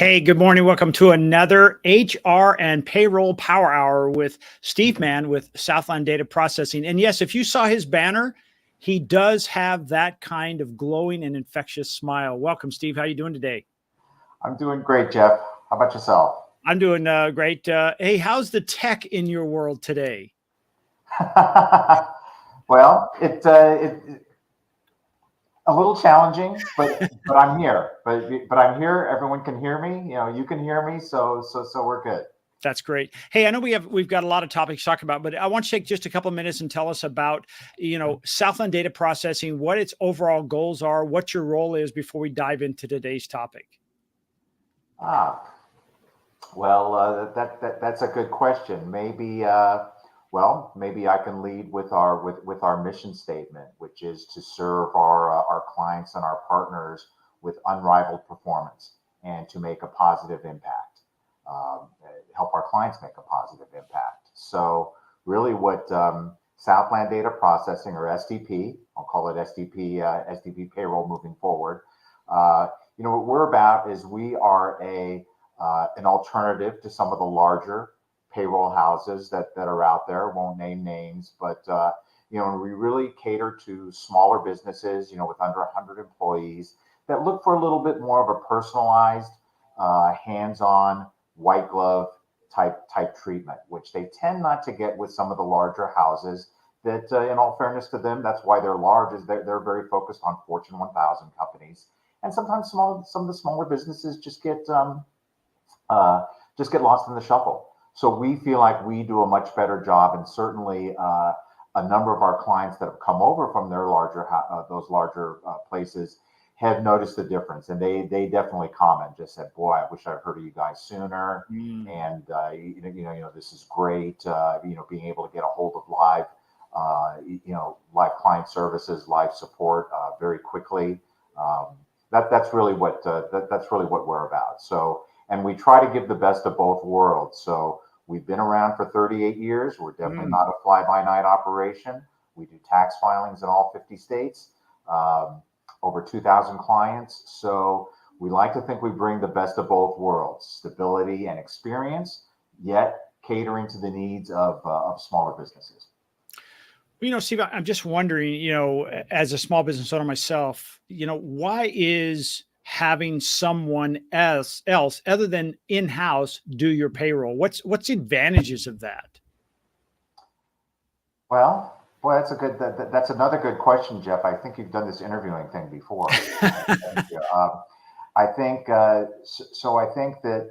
Hey, good morning. Welcome to another HR and Payroll Power Hour with Steve Mann with Southland Data Processing. And yes, if you saw his banner, he does have that kind of glowing and infectious smile. Welcome, Steve. How are you doing today? I'm doing great, Jeff. How about yourself? I'm doing great. Hey, how's the tech in your world today? Well, it a little challenging, but I'm here. But I'm here. Everyone can hear me. You can hear me. So we're good. That's great. Hey, I know we've got a lot of topics to talk about, but I want to take just a couple of minutes and tell us about, Southland Data Processing, what its overall goals are, what your role is before we dive into today's topic. Ah, well, that's a good question. Maybe I can lead with our mission statement, which is to serve our clients and our partners with unrivaled performance and to make a positive impact. Help our clients make a positive impact. So really what Southland Data Processing, or SDP, I'll call it SDP Payroll moving forward. What we're about is we are an alternative to some of the larger payroll houses that are out there. Won't name names, but we really cater to smaller businesses, with under 100 employees that look for a little bit more of a personalized, hands-on, white glove type treatment, which they tend not to get with some of the larger houses. That, in all fairness to them, that's why they're large. Is they're very focused on Fortune 1000 companies, and sometimes some of the smaller businesses just get lost in the shuffle. So we feel like we do a much better job, and certainly a number of our clients that have come over from their those larger places have noticed the difference, and they definitely comment. Just said, "Boy, I wish I'd heard of you guys sooner." And this is great. Being able to get a hold of live client services, live support very quickly. That's really what we're about. So, and we try to give the best of both worlds. So we've been around for 38 years. We're definitely not a fly-by-night operation. We do tax filings in all 50 states. Over 2,000 clients. So we like to think we bring the best of both worlds, stability and experience, yet catering to the needs of smaller businesses. Steve, I'm just wondering, as a small business owner myself, why is having someone else other than in-house do your payroll? What's the advantages of that? Well, boy, that's another good question, Jeff. I think you've done this interviewing thing before. Thank you. I think so. I think that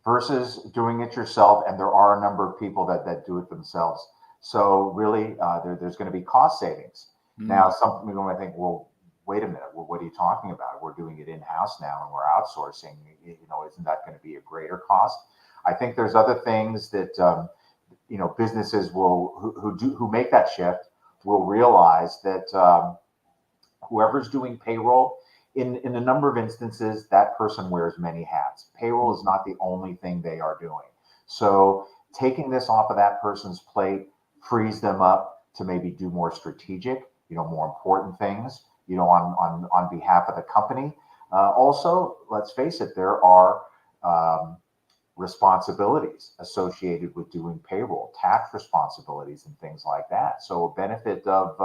versus doing it yourself, and there are a number of people that do it themselves. So really, there's going to be cost savings. Now, some people might think, well, wait a minute. Well, what are you talking about? We're doing it in-house now, and we're outsourcing. Isn't that going to be a greater cost? I think there's other things that businesses who make that shift will realize that whoever's doing payroll, in a number of instances, that person wears many hats. Payroll is not the only thing they are doing. So taking this off of that person's plate frees them up to maybe do more strategic, more important things, on behalf of the company. Also, let's face it, there are responsibilities associated with doing payroll, tax responsibilities, and things like that. So a benefit of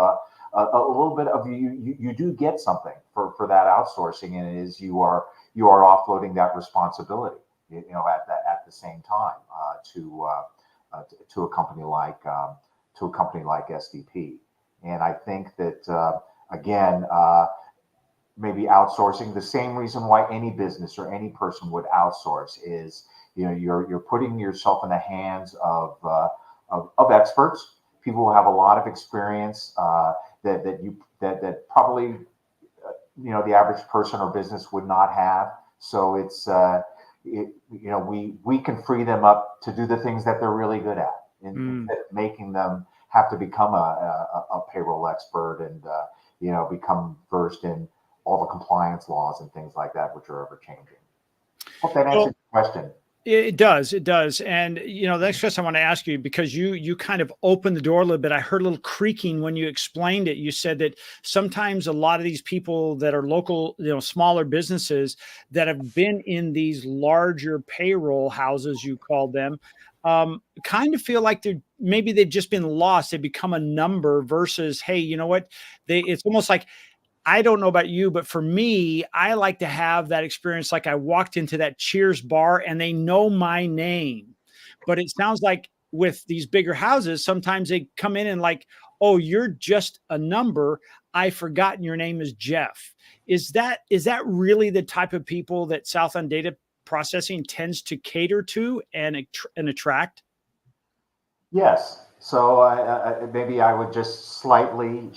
a little bit of you do get something for that outsourcing, and it is you are offloading that responsibility, at the same time to a company like SDP. And I think that again. Maybe outsourcing, the same reason why any business or any person would outsource is, you're putting yourself in the hands of experts, people who have a lot of experience that probably the average person or business would not have. So we can free them up to do the things that they're really good at, instead of making them have to become a payroll expert and become versed in all the compliance laws and things like that, which are ever changing. Hope that answers your question. It does. It does. And the next question I want to ask you, because you kind of opened the door a little bit. I heard a little creaking when you explained it. You said that sometimes a lot of these people that are local, smaller businesses that have been in these larger payroll houses, you called them, kind of feel like they've just been lost. They become a number versus, hey, you know what? It's almost like, I don't know about you, but for me, I like to have that experience like I walked into that Cheers bar and they know my name. But it sounds like with these bigger houses, sometimes they come in and like, oh, you're just a number. I forgotten your name is Jeff. Is that really the type of people that Southland Data Processing tends to cater to and attract? Yes. So maybe I would just slightly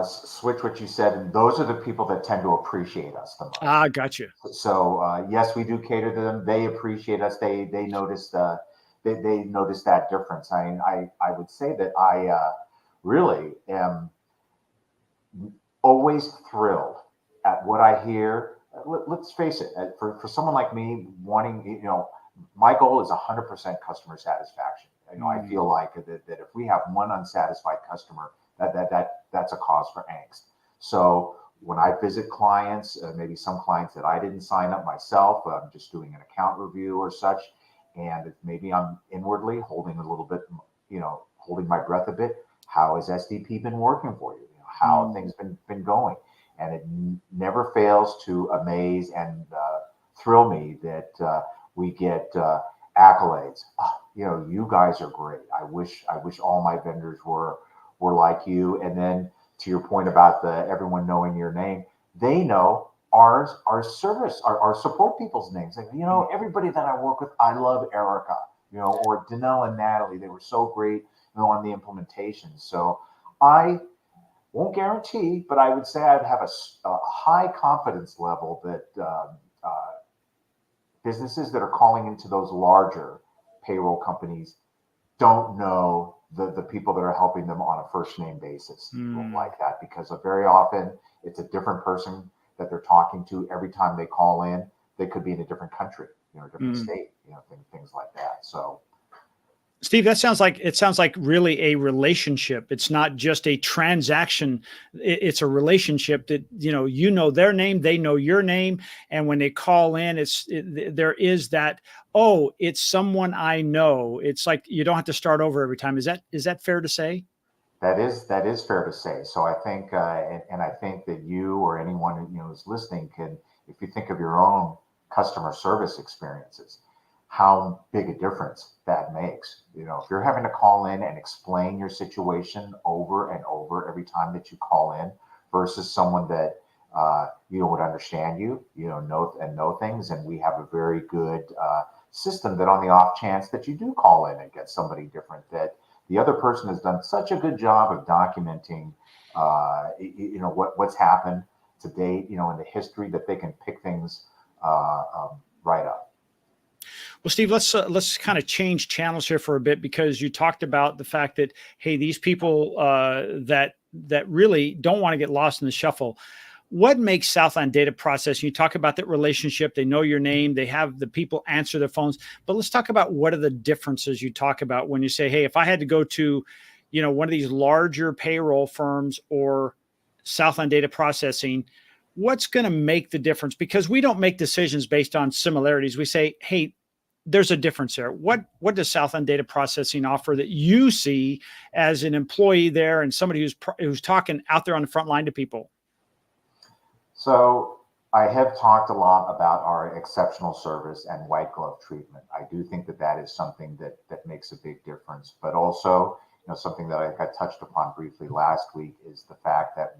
switch what you said, and those are the people that tend to appreciate us the most. Ah, gotcha. So yes, we do cater to them. They appreciate us. They notice they notice that difference. I would say that I really am always thrilled at what I hear. Let's face it, for someone like me, wanting, my goal is 100% customer satisfaction. I Mm, feel like that if we have one unsatisfied customer, that's a cause for angst. So when I visit clients, maybe some clients that I didn't sign up myself, I'm just doing an account review or such, and maybe I'm inwardly holding a little bit, holding my breath a bit. How has SDP been working for you? How have mm, things been going? And it never fails to amaze and thrill me that we get accolades. Oh, you guys are great. I wish all my vendors were like you. And then to your point about the everyone knowing your name, they know our service, our support people's names. Like, mm. everybody that I work with, I love Erica, or Danelle and Natalie. They were so great, on the implementation. So I won't guarantee, but I would say I'd have a high confidence level that businesses that are calling into those larger payroll companies don't know the people that are helping them on a first name basis Mm. like that, because very often it's a different person that they're talking to every time they call in. They could be in a different country, a different Mm. state, things like that. So Steve, it sounds like really a relationship. It's not just a transaction. It's a relationship that, their name, they know your name. And when they call in, there is that, oh, it's someone I know. It's like, you don't have to start over every time. Is that fair to say? that is fair to say. So I think, and I think that you or anyone who is listening can, if you think of your own customer service experiences, how big a difference that makes. If you're having to call in and explain your situation over and over every time that you call in, versus someone that would understand you, know things, and we have a very good system that on the off chance that you do call in and get somebody different, that the other person has done such a good job of documenting, what's happened to date, in the history, that they can pick things right up. Well, Steve, let's kind of change channels here for a bit, because you talked about the fact that, hey, these people that really don't want to get lost in the shuffle. What makes Southland Data Processing? You talk about that relationship. They know your name. They have the people answer their phones. But let's talk about what are the differences you talk about when you say, hey, if I had to go to, one of these larger payroll firms or Southland Data Processing, what's going to make the difference? Because we don't make decisions based on similarities. We say, hey, there's a difference there. What does Southland Data Processing offer that you see as an employee there and somebody who's talking out there on the front line to people? So I have talked a lot about our exceptional service and white glove treatment. I do think that is something that makes a big difference. But also, something that I touched upon briefly last week is the fact that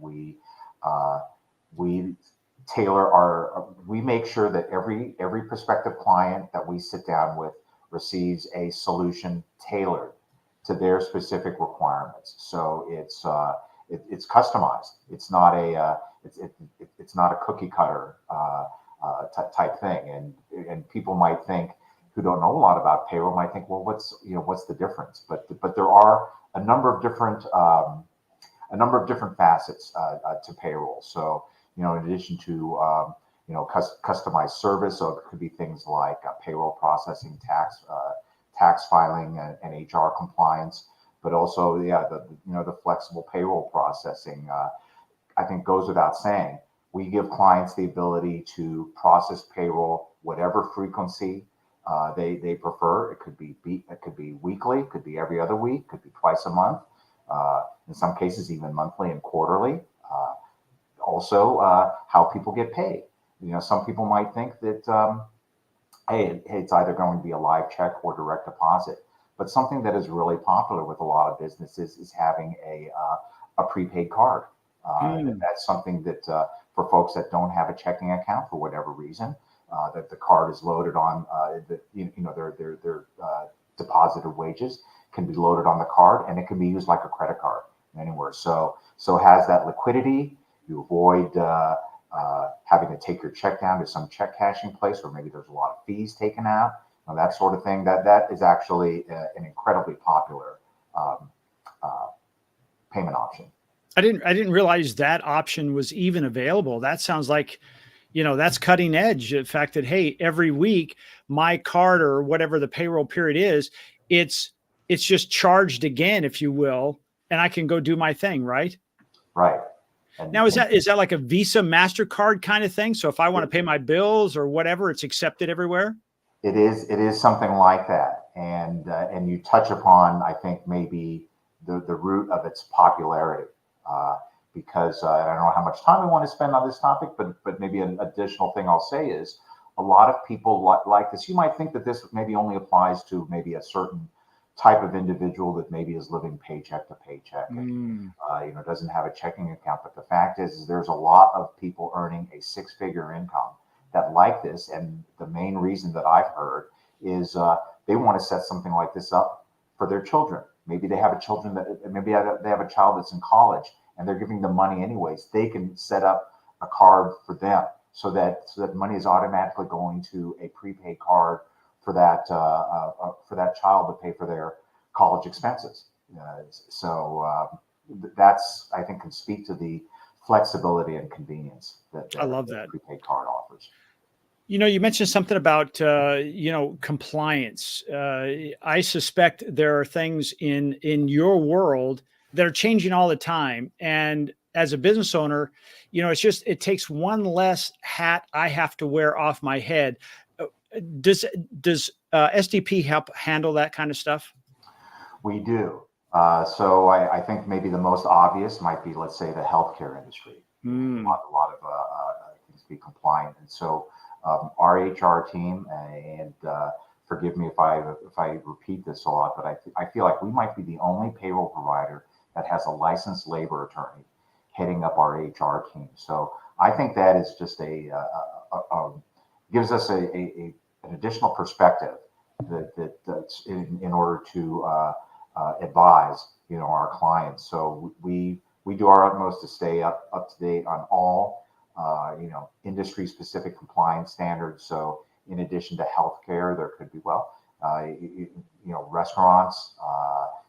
uh, we we make sure that every prospective client that we sit down with receives a solution tailored to their specific requirements. So it's customized. It's not a cookie cutter type thing. And people might think, who don't know a lot about payroll, might think, well, what's the difference? But there are a number of different facets to payroll. So in addition to customized service. So it could be things like payroll processing, tax filing, and HR compliance, but also, the flexible payroll processing. I think goes without saying. We give clients the ability to process payroll whatever frequency they prefer. It could be weekly, it could be every other week, could be twice a month. In some cases, even monthly and quarterly. Also, how people get paid. Some people might think that hey, it's either going to be a live check or direct deposit. But something that is really popular with a lot of businesses is having a prepaid card. That's something that for folks that don't have a checking account for whatever reason, that the card is loaded on their deposited wages can be loaded on the card, and it can be used like a credit card anywhere. So it has that liquidity. You avoid having to take your check down to some check cashing place where maybe there's a lot of fees taken out, that sort of thing. That is actually an incredibly popular payment option. I didn't realize that option was even available. That sounds like, that's cutting edge. The fact that, hey, every week my card or whatever the payroll period is, it's just charged again, if you will, and I can go do my thing, right? Right. Now, is that like a Visa, MasterCard kind of thing? So if I want to pay my bills or whatever, it's accepted everywhere? It is something like that. And you touch upon, I think, maybe the root of its popularity. Because I don't know how much time we want to spend on this topic, but maybe an additional thing I'll say is a lot of people like this. You might think that this maybe only applies to maybe a certain type of individual that maybe is living paycheck to paycheck and doesn't have a checking account. But the fact is there's a lot of people earning a six-figure income that like this. And the main reason that I've heard is they want to set something like this up for their children. Maybe they have maybe they have a child that's in college and they're giving them money anyways. They can set up a card for them so that money is automatically going to a prepaid card for that child to pay for their college expenses. That's, I think, can speak to the flexibility and convenience that I love that prepaid card offers. You mentioned something about, compliance. I suspect there are things in your world that are changing all the time. And as a business owner, it takes one less hat I have to wear off my head. Does SDP help handle that kind of stuff? We do. So I think maybe the most obvious might be, let's say, the healthcare industry. A lot of things to be compliant. And so our HR team, and forgive me if I repeat this a lot, but I feel like we might be the only payroll provider that has a licensed labor attorney heading up our HR team. So I think that is just gives us an additional perspective that's in order to advise our clients. So we do our utmost to stay up to date on all industry specific compliance standards. So in addition to healthcare, there could be restaurants,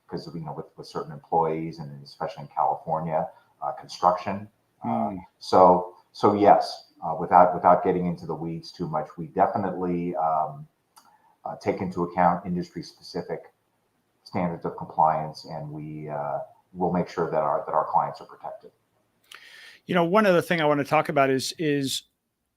because with certain employees, and especially in California, construction. So yes, without getting into the weeds too much, we definitely take into account industry specific standards of compliance, and we will make sure that our clients are protected. One other thing I want to talk about is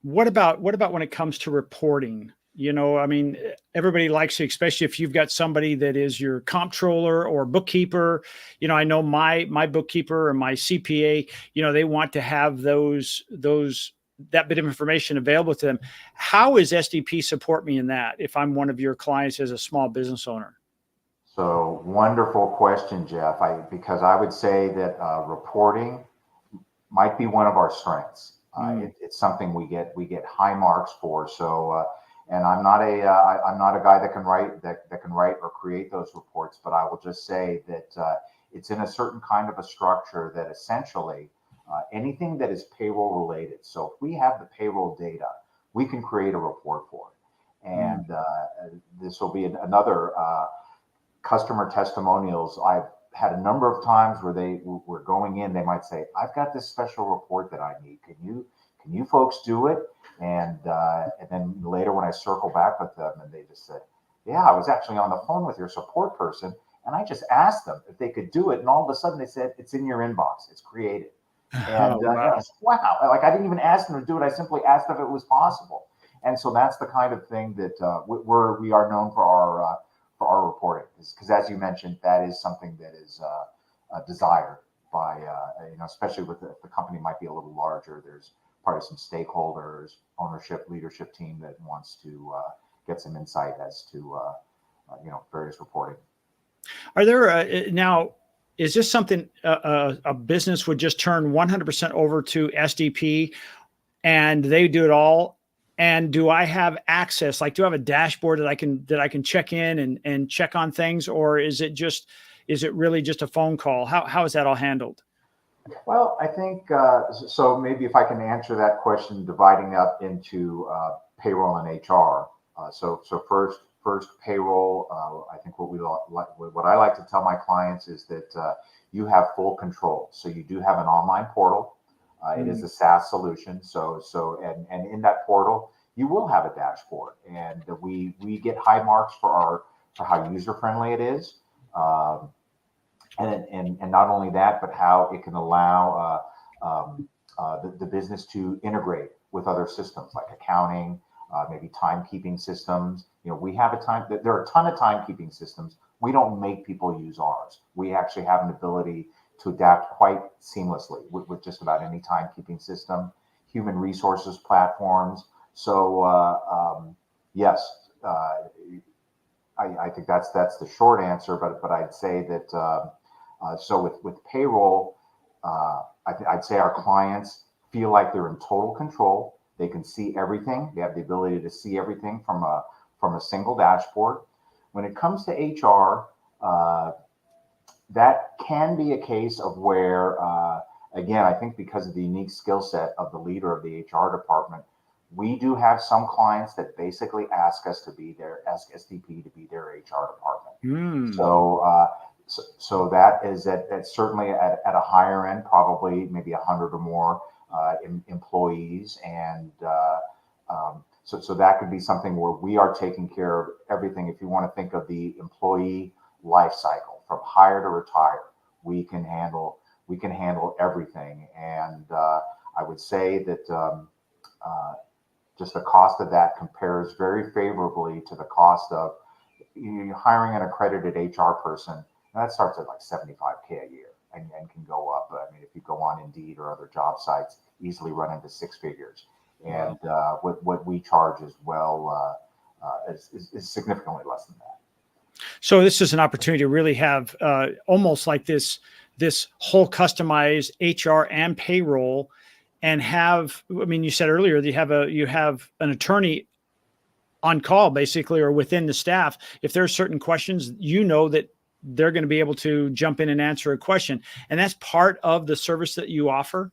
what about when it comes to reporting? I mean, everybody likes to, especially if you've got somebody that is your comptroller or bookkeeper. I know my bookkeeper or my CPA, they want to have that bit of information available to them. How is SDP support me in that if I'm one of your clients as a small business owner? So wonderful question, Jeff. Because I would say that reporting might be one of our strengths. It's something we get high marks for. So, and I'm not a guy that can write or create those reports, but I will just say that it's in a certain kind of a structure that essentially anything that is payroll related. So if we have the payroll data, we can create a report for it, and this will be another customer testimonials. I've had a number of times where they were going in, they might say, I've got this special report that I need. Can can you folks do it? And then later when I circle back with them, and they just said, yeah, I was actually on the phone with your support person, and I just asked them if they could do it, and all of a sudden they said, it's in your inbox, it's created. And Oh, wow. I said, wow, like I didn't even ask them to do it. I simply asked if it was possible. And so that's the kind of thing that we are known for our reporting, because as you mentioned, that is something that is desired by especially with the company might be a little larger. There's probably some stakeholders, ownership, leadership team that wants to get some insight as to various reporting. Are there now? Is this something a business would just turn 100% over to SDP and they do it all? And do I have access? Like, do I have a dashboard that I can check in and check on things, or is it really just a phone call? How is that all handled? Well, I think so. Maybe if I can answer that question, dividing up into payroll and HR. So first payroll. I think what I like to tell my clients is that you have full control. So you do have an online portal. It is a SaaS solution. And in that portal, you will have a dashboard, and we get high marks for how user friendly it is. And not only that, but how it can allow the business to integrate with other systems like accounting, maybe timekeeping systems. We have there are a ton of timekeeping systems. We don't make people use ours. We actually have an ability to adapt quite seamlessly with just about any timekeeping system, human resources platforms. So yes, I think that's the short answer. But I'd say that. So with payroll, I'd say our clients feel like they're in total control. They can see everything. They have the ability to see everything from a single dashboard. When it comes to HR, that can be a case of where, again, I think because of the unique skill set of the leader of the HR department, we do have some clients that basically ask SDP to be their HR department. So that is certainly at a higher end, probably maybe 100 or more employees, and so that could be something where we are taking care of everything. If you want to think of the employee life cycle from hire to retire, we can handle everything, and I would say that just the cost of that compares very favorably to the cost of hiring an accredited HR person. That starts at like $75K a year and can go up. I mean, if you go on Indeed or other job sites, easily run into six figures. And what we charge as well is significantly less than that. So this is an opportunity to really have almost like this whole customized HR and payroll, and have. I mean, you said earlier that you have an attorney on call basically, or within the staff. If there are certain questions, that they're going to be able to jump in and answer a question. And that's part of the service that you offer?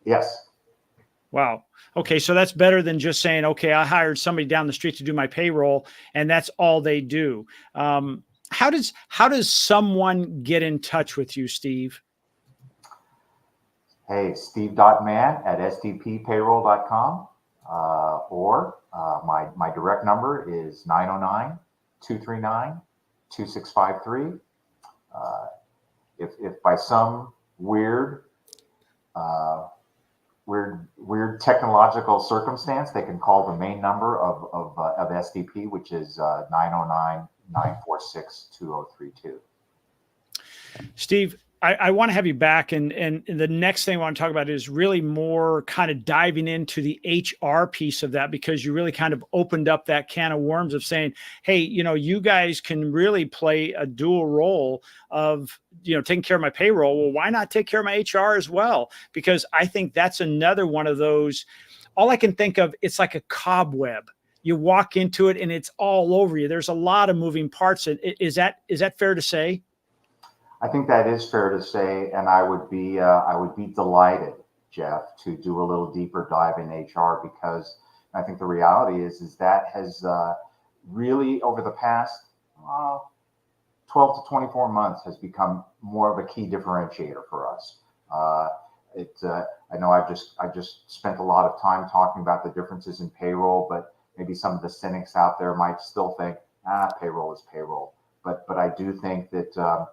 Yes. Wow. Okay. So that's better than just saying, okay, I hired somebody down the street to do my payroll and that's all they do. How does someone get in touch with you, Steve? Hey, steve.mann@sdppayroll.com, or my direct number is 909-239-2653. If by some weird technological circumstance, they can call the main number of SDP, which is 909-946-2032. Steve, I want to have you back, and the next thing I want to talk about is really more kind of diving into the HR piece of that, because you really kind of opened up that can of worms of saying, hey, you guys can really play a dual role of, taking care of my payroll. Well, why not take care of my HR as well? Because I think that's another one of those, all I can think of, it's like a cobweb. You walk into it and it's all over you. There's a lot of moving parts. Is that fair to say? I think that is fair to say, and I would be delighted, Jeff, to do a little deeper dive in HR, because I think the reality is that has really over the past 12 to 24 months has become more of a key differentiator for us. I know I just spent a lot of time talking about the differences in payroll, but maybe some of the cynics out there might still think, payroll is payroll. But I do think that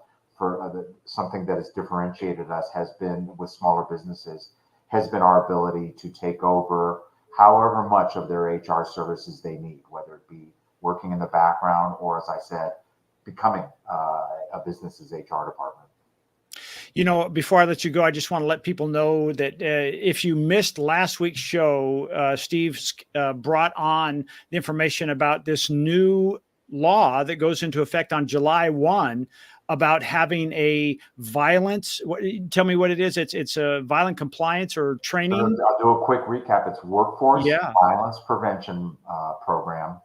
something that has differentiated us has been with smaller businesses has been our ability to take over however much of their HR services they need, whether it be working in the background or, as I said, becoming a business's HR department. You know, before I let you go, I just want to let people know that if you missed last week's show, Steve brought on the information about this new law that goes into effect on July 1 about having a violence. Tell me what it is. It's a violent compliance or training. I'll do a quick recap. It's Workforce Yeah. Violence Prevention Program,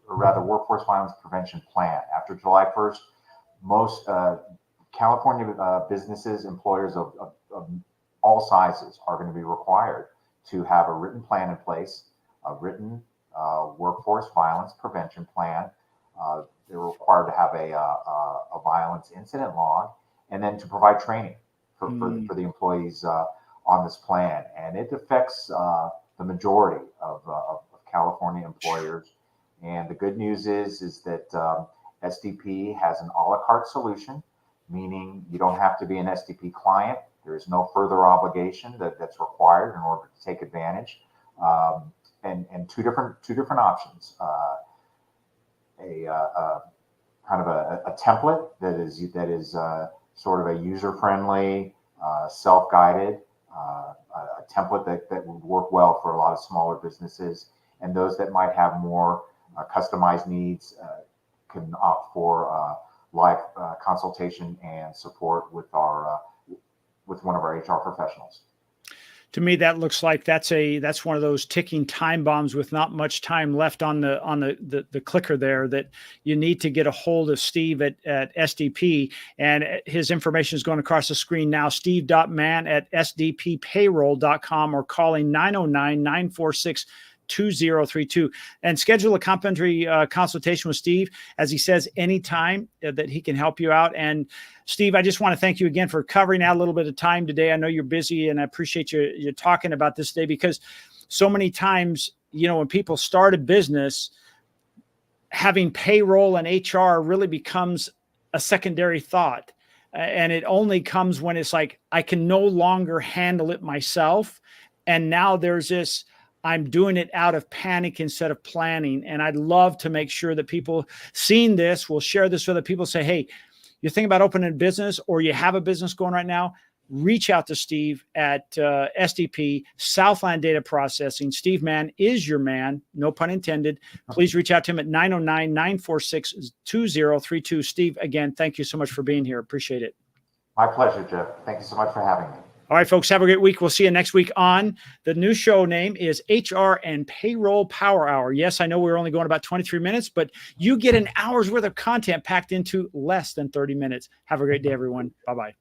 or rather Workforce Violence Prevention Plan. After July 1st, most California businesses, employers of all sizes are going to be required to have a written plan in place, a written workforce violence prevention plan. They're required to have a violence incident log, and then to provide training for the employees on this plan. And it affects the majority of California employers. And the good news is that SDP has an a la carte solution, meaning you don't have to be an SDP client. There is no further obligation that's required in order to take advantage. And two different options. Kind of a template that is sort of a user-friendly, self-guided a template that would work well for a lot of smaller businesses, and those that might have more customized needs can opt for live consultation and support with one of our HR professionals. To me, that looks like that's one of those ticking time bombs with not much time left on the clicker there, that you need to get a hold of Steve at SDP, and his information is going across the screen now, steve.mann@sdppayroll.com, or calling 909-946-2032 and schedule a complimentary consultation with Steve. As he says, anytime that he can help you out. And Steve, I just want to thank you again for covering out a little bit of time today. I know you're busy, and I appreciate you talking about this today, because so many times, you know, when people start a business, having payroll and HR really becomes a secondary thought. And it only comes when it's like, I can no longer handle it myself. And now there's this, I'm doing it out of panic instead of planning. And I'd love to make sure that people seeing this will share this with other people. Say, hey, you're thinking about opening a business, or you have a business going right now, reach out to Steve at SDP, Southland Data Processing. Steve Mann is your man, no pun intended. Please reach out to him at 909-946-2032. Steve, again, thank you so much for being here. Appreciate it. My pleasure, Jeff. Thank you so much for having me. All right, folks, have a great week. We'll see you next week on the new show. Name is HR and Payroll Power Hour. Yes, I know we're only going about 23 minutes, but you get an hour's worth of content packed into less than 30 minutes. Have a great day, everyone. Bye-bye.